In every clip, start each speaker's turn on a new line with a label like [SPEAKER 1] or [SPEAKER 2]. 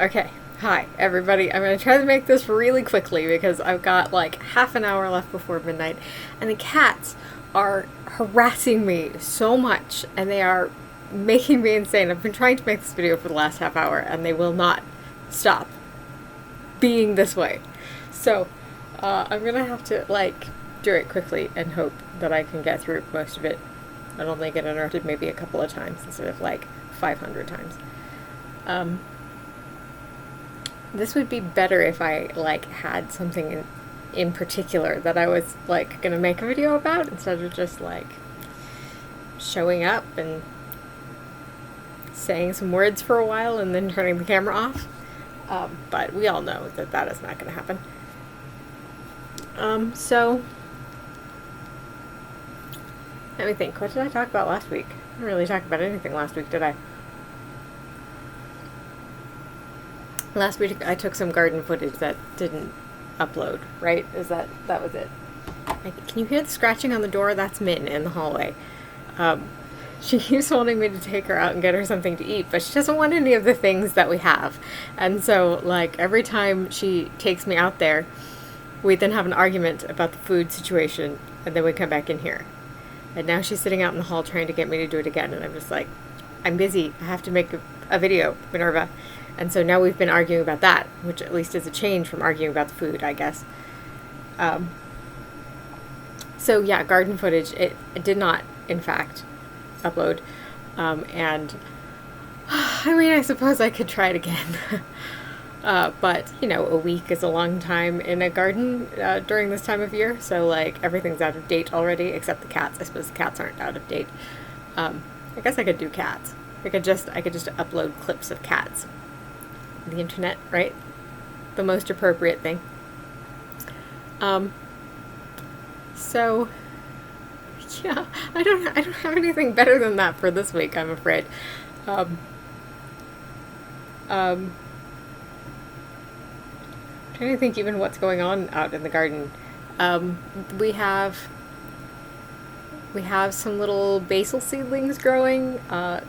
[SPEAKER 1] Okay, hi everybody. I'm going to try to make this really quickly because I've got like half an hour left before midnight, and the cats are harassing me so much and they are making me insane. I've been trying to make this video for the last half hour and they will not stop being this way. So I'm going to have to do it quickly and hope that I can get through most of it and only get interrupted maybe a couple of times instead of 500 times. This would be better if I had something in particular that I was gonna make a video about instead of just showing up and saying some words for a while and then turning the camera off. But we all know that that is not gonna happen. So let me think. What did I talk about last week? I didn't really talk about anything last week, did I? Last week I took some garden footage that didn't upload, right? That was it. Can you hear the scratching on the door? That's Min in the hallway. She keeps wanting me to take her out and get her something to eat, but she doesn't want any of the things that we have. And so, every time she takes me out there, we then have an argument about the food situation, and then we come back in here. And now she's sitting out in the hall trying to get me to do it again, and I'm just like, I'm busy. I have to make a video, Minerva. And so now we've been arguing about that, which at least is a change from arguing about the food, I guess. So yeah, garden footage, it did not, in fact, upload. And I mean, I suppose I could try it again. But, a week is a long time in a garden during this time of year. So everything's out of date already, except the cats. I suppose the cats aren't out of date. I guess I could do cats. I could just upload clips of cats. The internet, right? The most appropriate thing. So yeah, I don't have anything better than that for this week, I'm afraid. Trying to think even what's going on out in the garden. We have some little basil seedlings growing.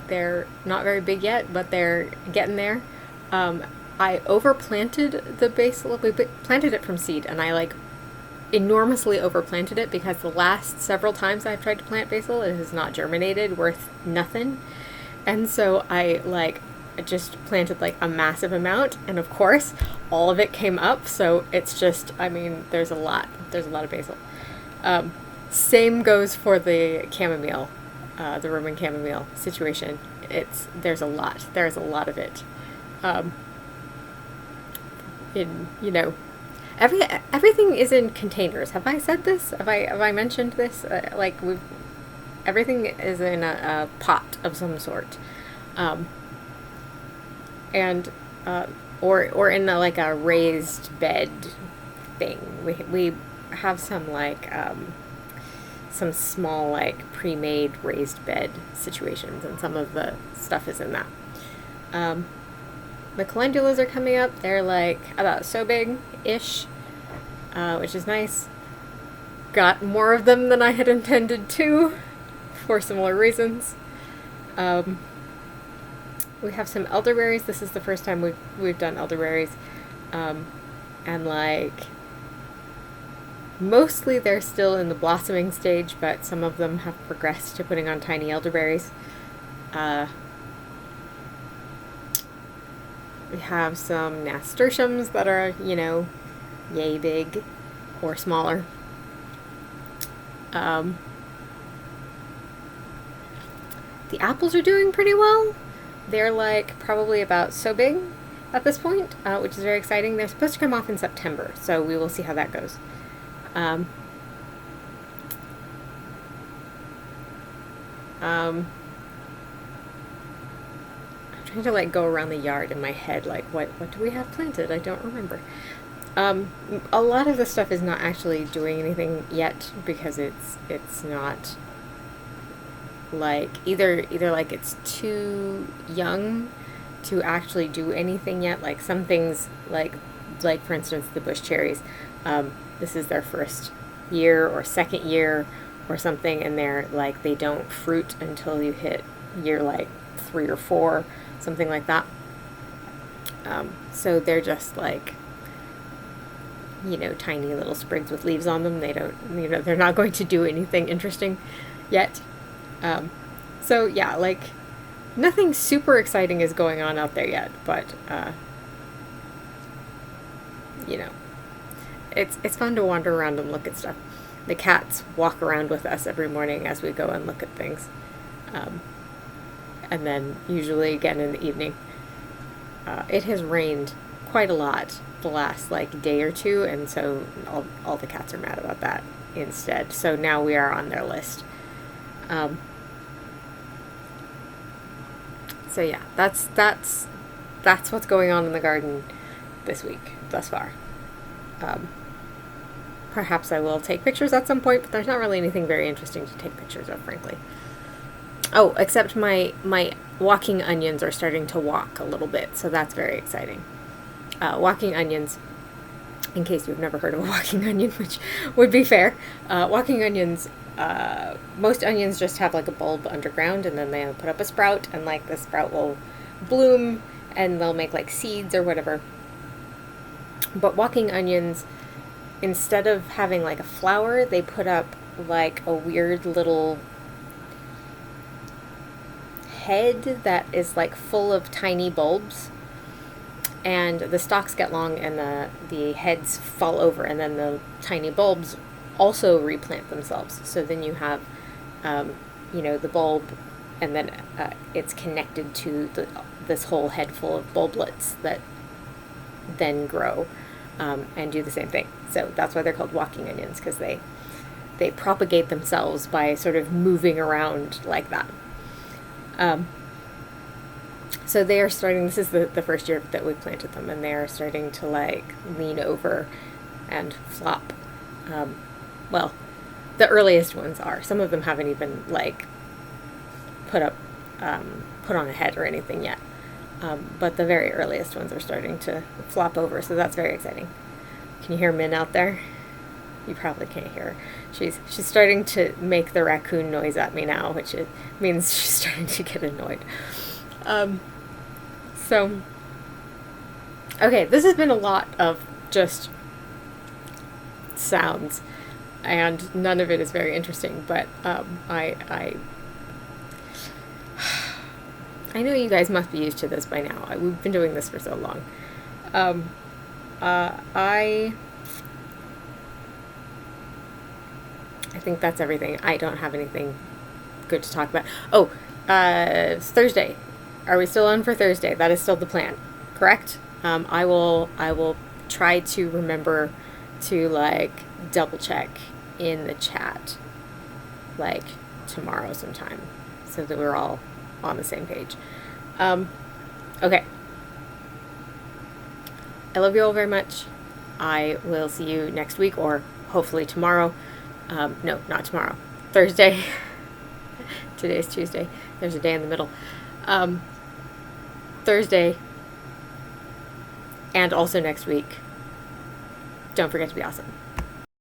[SPEAKER 1] They're not very big yet, but they're getting there. I overplanted the basil. We planted it from seed, and I enormously overplanted it because the last several times I've tried to plant basil, it has not germinated worth nothing. And so I just planted a massive amount, and of course all of it came up. So it's just, I mean, there's a lot of basil. Same goes for the chamomile, the Roman chamomile situation. There's a lot of it. Everything is in containers. Have I said this? Have I mentioned this? Everything is in a pot of some sort, and or in a raised bed thing. We have some small pre-made raised bed situations, and some of the stuff is in that. The calendulas are coming up. They're about so big-ish, which is nice. Got more of them than I had intended to, for similar reasons. We have some elderberries. This is the first time we've done elderberries, and mostly they're still in the blossoming stage, but some of them have progressed to putting on tiny elderberries. We have some nasturtiums that are, yay big or smaller. The apples are doing pretty well. They're probably about so big at this point, which is very exciting. They're supposed to come off in September, so we will see how that goes. I'm trying to go around the yard in my head, what do we have planted? I don't remember. A lot of the stuff is not actually doing anything yet because it's not either it's too young to actually do anything yet. Some things for instance the bush cherries, this is their first year or second year or something, and they don't fruit until you hit year 3 or 4, something like that. So they're just like, tiny little sprigs with leaves on them. They don't, they're not going to do anything interesting yet. So yeah, like nothing super exciting is going on out there yet, but it's fun to wander around and look at stuff. The cats walk around with us every morning as we go and look at things, and then usually again in the evening. It has rained quite a lot the last day or two, and so all the cats are mad about that instead. So now we are on their list. So yeah, that's what's going on in the garden this week thus far. Perhaps I will take pictures at some point, but there's not really anything very interesting to take pictures of, frankly. Oh, except my walking onions are starting to walk a little bit, so that's very exciting. Walking onions, in case you've never heard of a walking onion, which would be fair, walking onions, most onions just have a bulb underground, and then they put up a sprout, and the sprout will bloom, and they'll make seeds or whatever. But walking onions, instead of having a flower, they put up a weird little head that is full of tiny bulbs, and the stalks get long and the heads fall over, and then the tiny bulbs also replant themselves. So then you have the bulb, and then it's connected to this whole head full of bulblets that then grow and do the same thing. So that's why they're called walking onions, because they propagate themselves by sort of moving around like that. So they are starting, this is the first year that we planted them, and they are starting to lean over and flop. Well, the earliest ones are. Some of them haven't even put on a head or anything yet. But the very earliest ones are starting to flop over, so that's very exciting. Can you hear Min out there? You probably can't hear her. She's starting to make the raccoon noise at me now, which means she's starting to get annoyed. So, okay, this has been a lot of just sounds, and none of it is very interesting, but I know you guys must be used to this by now. We've been doing this for so long. I think that's everything. I don't have anything good to talk about. Oh, it's Thursday. Are we still on for Thursday? That is still the plan, correct? I will try to remember to double check in the chat tomorrow sometime, so that we're all on the same page. Okay. I love you all very much. I will see you next week, or hopefully tomorrow. No, not tomorrow. Thursday. Today's Tuesday. There's a day in the middle. Thursday. And also next week. Don't forget to be awesome.